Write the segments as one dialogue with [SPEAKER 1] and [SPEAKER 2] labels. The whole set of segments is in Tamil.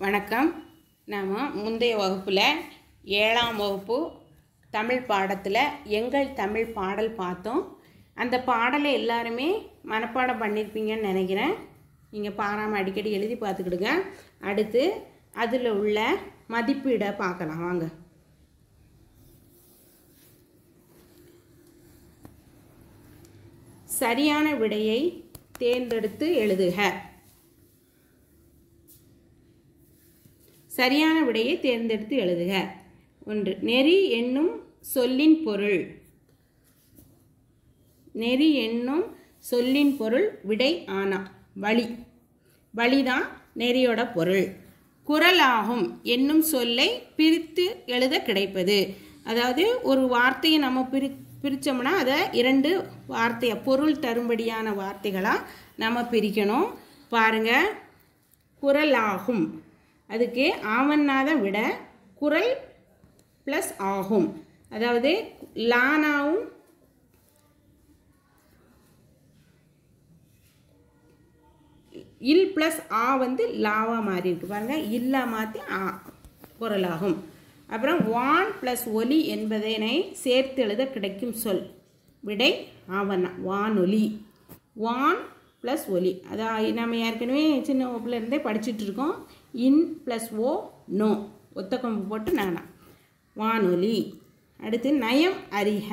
[SPEAKER 1] வணக்கம். நாம் முந்தைய வகுப்பில் 7ஆம் வகுப்பு தமிழ் பாடத்தில் எங்கள் தமிழ் பாடல் பார்த்தோம். அந்த பாடலை எல்லாருமே மனப்பாடம் பண்ணியிருப்பீங்கன்னு நினைக்கிறேன். நீங்கள் பாராமல் அடிக்கடி எழுதி பார்த்துக்கிடுங்க. அடுத்து அதில் உள்ள மதிப்பீடை பார்க்கலாம் வாங்க. சரியான விடையை தேர்ந்தெடுத்து எழுதுக. சரியான விடையை தேர்ந்தெடுத்து எழுதுக. 1. நெறி என்னும் சொல்லின் பொருள். நெறி என்னும் சொல்லின் பொருள் விடை ஆனா. வழி. வழிதான் நெறியோட பொருள். குறளாகும் என்னும் சொல்லை பிரித்து எழுத கிடைப்பது. அதாவது ஒரு வார்த்தையை நம்ம பிரித்தோம்னா அதை 2 வார்த்தையை பொருள் தரும்படியான வார்த்தைகளாக நம்ம பிரிக்கணும். பாருங்கள், குறளாகும் அதுக்கு ஆவன்னாதான் விட குறள் ப்ளஸ் ஆகும். அதாவது லானாவும் இல் ப்ளஸ் ஆ வந்து லாவா மாறி இருக்கு. பாருங்கள், இல்லா மாற்றி ஆ குறளாகும். அப்புறம் வான் ப்ளஸ் ஒலி என்பதனை சேர்த்து எழுத கிடைக்கும் சொல் விடை ஆவண்ணா. வானொலி. வான் ப்ளஸ் ஒலி. அதான் நம்ம ஏற்கனவே சின்ன வகுப்புலேருந்தே படிச்சுட்டு இருக்கோம். இன் ப்ளஸ் ஓ நோ ஒத்த கொம்பு போட்டு நானா வானொலி. அடுத்து நயம் அறிக.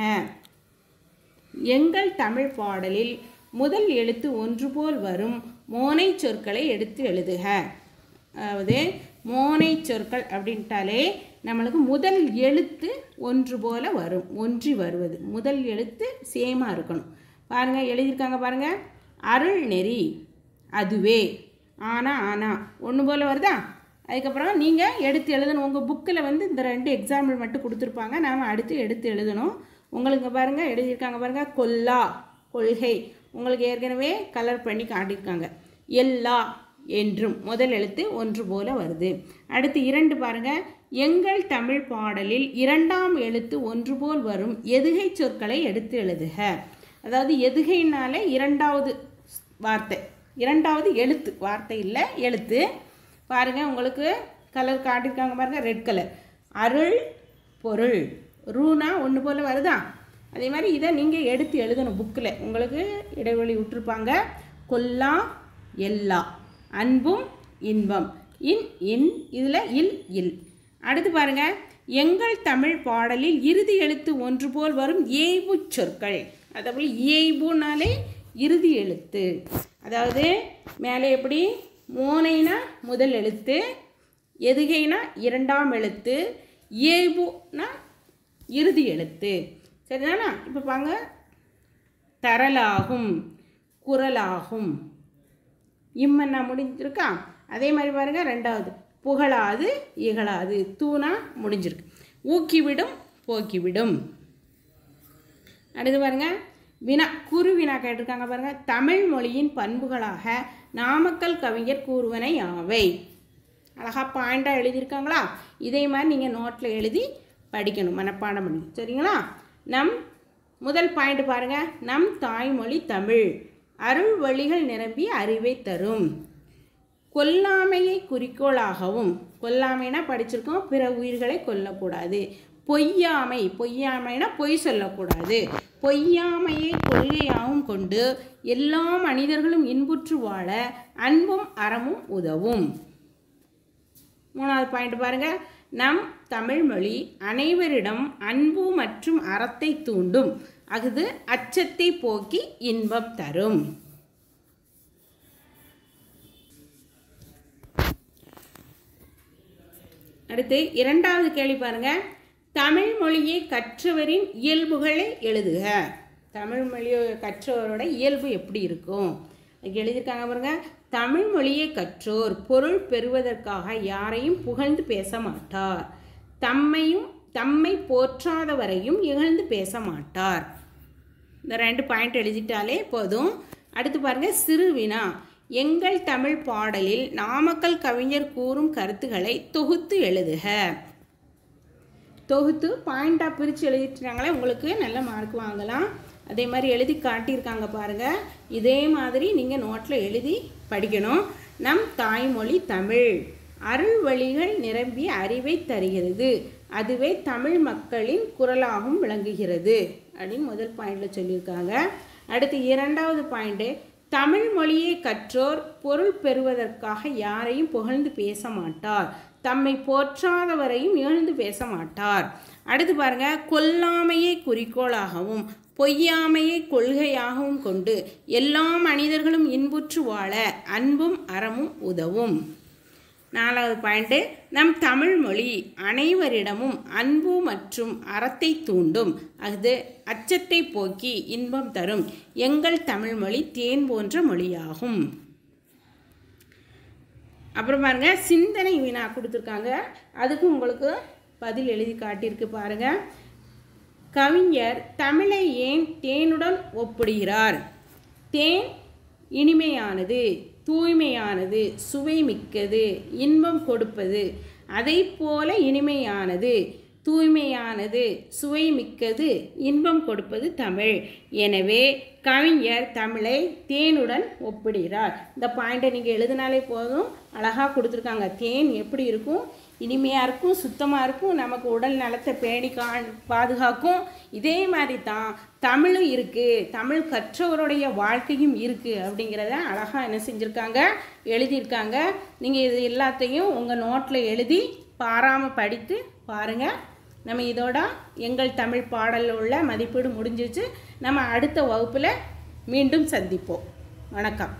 [SPEAKER 1] எங்கள் தமிழ் பாடலில் முதல் எழுத்து ஒன்று போல் வரும் மோனை சொற்களை எடுத்து எழுதுக. அதாவது மோனை சொற்கள் அப்படின்ட்டாலே நம்மளுக்கு முதல் எழுத்து ஒன்று போல வரும். ஒன்றி வருவது முதல் எழுத்து சேமாக இருக்கணும். பாருங்கள், எழுதியிருக்காங்க பாருங்கள். அருள் நெறி அதுவே. ஆனா ஆனா ஒன்று போல் வருதா? அதுக்கப்புறம் நீங்கள் எடுத்து எழுதணும். உங்கள் புக்கில் வந்து இந்த 2 எக்ஸாம்பிள் மட்டும் கொடுத்துருப்பாங்க. நாம் அடுத்து எடுத்து எழுதணும். உங்களுக்கு பாருங்கள், எழுதியிருக்காங்க பாருங்கள். கொல்லா கொள்கை உங்களுக்கு ஏற்கனவே கலர் பண்ணி காட்டியிருக்காங்க. எல்லா என்றும் முதல் எழுத்து ஒன்று போல வருது. அடுத்து 2 பாருங்கள். எங்கள் தமிழ் பாடலில் 2ஆம் எழுத்து ஒன்று போல் வரும் எதுகை சொற்களை எடுத்து எழுதுக. அதாவது எதுகைனாலே 2வது வார்த்தை, 2வது எழுத்து, வார்த்தை இல்லை எழுத்து. பாருங்கள், உங்களுக்கு கலர் காட்டியிருக்காங்க பாருங்கள், ரெட் கலர். அருள் பொருள் ரூனா ஒன்று போல் வருதா? அதே மாதிரி இதை நீங்கள் எடுத்து எழுதணும். புக்கில் உங்களுக்கு இடைவெளி விட்டுருப்பாங்க. கொல்லா எல்லா. அன்பும் இன்பம். இன் இதில் இல். அடுத்து பாருங்கள், எங்கள் தமிழ் பாடலில் இறுதி எழுத்து ஒன்று போல் வரும் ஏய்பு சொற்கள். அதேபோல் ஏய்புனாலே இறுதி எழுத்து. அதாவது மேலே எப்படி மோனைனா முதல் எழுத்து, எதுகைனா 2ஆம் எழுத்து, ஏய்புனா இறுதி எழுத்து. சரிதானா? இப்போ பாங்க, தரலாகும் குறளாகும் இம்மன்னா முடிஞ்சிருக்கா? அதே மாதிரி பாருங்கள் 2வது புகழாது இகழாது தூணா முடிஞ்சிருக்கு. ஊக்கிவிடும் போக்கிவிடும். அடுத்து பாருங்கள், வினா குறுவினா கேட்டிருக்காங்க பாருங்கள். தமிழ் மொழியின் பண்புகளாக நாமக்கல் கவிஞர் கூறுவனை யாவை? அழகாக பாயிண்டாக எழுதியிருக்காங்களா? இதே மாதிரி நீங்கள் நோட்டில் எழுதி படிக்கணும், மனப்பாடம் பண்ணி. சரிங்களா? நம் முதல் பாயிண்ட் பாருங்கள். நம் தாய்மொழி தமிழ் அருள் வழிகள் நிரம்பிய அறிவை தரும். கொல்லாமையை குறிக்கோளாகவும், கொல்லாமைனா படிச்சிருக்கோம், பிற உயிர்களை கொல்லக்கூடாது. பொய்யாமை, பொய்யாமைனா பொய் சொல்லக்கூடாது. பொய்யாமையை கொள்கையாகவும் கொண்டு எல்லா மனிதர்களும் இன்புற்று வாழ அன்பும் அறமும் உதவும். 3வது பாயிண்ட் பாருங்கள். நம் தமிழ்மொழி அனைவரிடம் அன்பு மற்றும் அறத்தை தூண்டும். அது அச்சத்தை போக்கி இன்பம் தரும். அடுத்து 2வது கேள்வி பாருங்கள். தமிழ் மொழியை கற்றவரின் இயல்புகளை எழுதுக. தமிழ் மொழியை கற்றவரோட இயல்பு எப்படி இருக்கும்? அதுக்கு எழுதியிருக்காங்க பாருங்க. தமிழ் மொழியை கற்றோர் பொருள் பெறுவதற்காக யாரையும் புகழ்ந்து பேச மாட்டார். தம்மை போற்றாதவரையும் இகழ்ந்து பேச மாட்டார். இந்த 2 பாயிண்ட் எழுதிட்டாலே போதும். அடுத்து பாருங்கள், சிறுவினா. எங்கள் தமிழ் பாடலில் நாமக்கல் கவிஞர் கூறும் கருத்துக்களை தொகுத்து எழுதுக. தொகுத்து பாயிண்டாக பிரித்து எழுதிட்டாங்களே, உங்களுக்கு நல்ல மார்க் வாங்கலாம். அதே மாதிரி எழுதி காட்டியிருக்காங்க பாருங்கள். இதே மாதிரி நீங்கள் நோட்டில் எழுதி படிக்கணும். நம் தாய்மொழி தமிழ் அருள் வழிகள் நிரம்பிய அறிவை தருகிறது. அதுவே தமிழ் மக்களின் குரலாகவும் விளங்குகிறது அப்படின்னு முதல் பாயிண்டில் சொல்லியிருக்காங்க. அடுத்து இரண்டாவது பாயிண்ட்டு, தமிழ் மொழியை கற்றோர் பொருள் பெறுவதற்காக யாரையும் புகழ்ந்து பேச மாட்டார், தம்மை போற்றாதவரையும் இகழ்ந்து பேச மாட்டார். அடுத்து பாருங்க, கொல்லாமையை குறிக்கோளாகவும் பொய்யாமையை கொள்கையாகவும் கொண்டு எல்லா மனிதர்களும் இன்புற்று வாழ அன்பும் அறமும் உதவும். நாலாவது பாயிண்ட்டு, நம் தமிழ் மொழி அனைவரிடமும் அன்பு மற்றும் அறத்தை தூண்டும், அது அச்சத்தை போக்கி இன்பம் தரும். எங்கள் தமிழ் மொழி தேன் போன்ற மொழியாகும். அப்புறம் பாருங்க, சிந்தனை வினா கொடுத்துருக்காங்க, அதுக்கு உங்களுக்கு பதில் எழுதி காட்டியிருக்கு பாருங்க. கவிஞர் தமிழை ஏன் தேனுடன் ஒப்பிடுகிறார்? தேன் இனிமையானது, தூய்மையானது, சுவை மிக்கது, இன்பம் கொடுப்பது. அதை போல இனிமையானது, தூய்மையானது, சுவை மிக்கது, இன்பம் கொடுப்பது தமிழ். எனவே கவிஞர் தமிழை தேனுடன் ஒப்பிடுகிறார். இந்த பாயிண்டை நீங்கள் எழுதினாலே போதும், அழகாக கொடுத்துருக்காங்க. தேன் எப்படி இருக்கும்? இனிமையாக இருக்கும், சுத்தமாக இருக்கும், நமக்கு உடல் நலத்தை பேணி பாதுகாக்கும். இதே மாதிரி தான் தமிழும் இருக்குது, தமிழ் கற்றவருடைய வாழ்க்கையும் இருக்குது அப்படிங்கிறத அழகாக என்ன செஞ்சுருக்காங்க, எழுதியிருக்காங்க. நீங்கள் இது எல்லாத்தையும் உங்கள் நோட்டில் எழுதி பாராமல் படித்து பாருங்கள். நம்ம இதோட எங்கள் தமிழ் பாடலில் உள்ள மதிப்பீடு முடிஞ்சிச்சு. நம்ம அடுத்த வகுப்பில் மீண்டும் சந்திப்போம். வணக்கம்.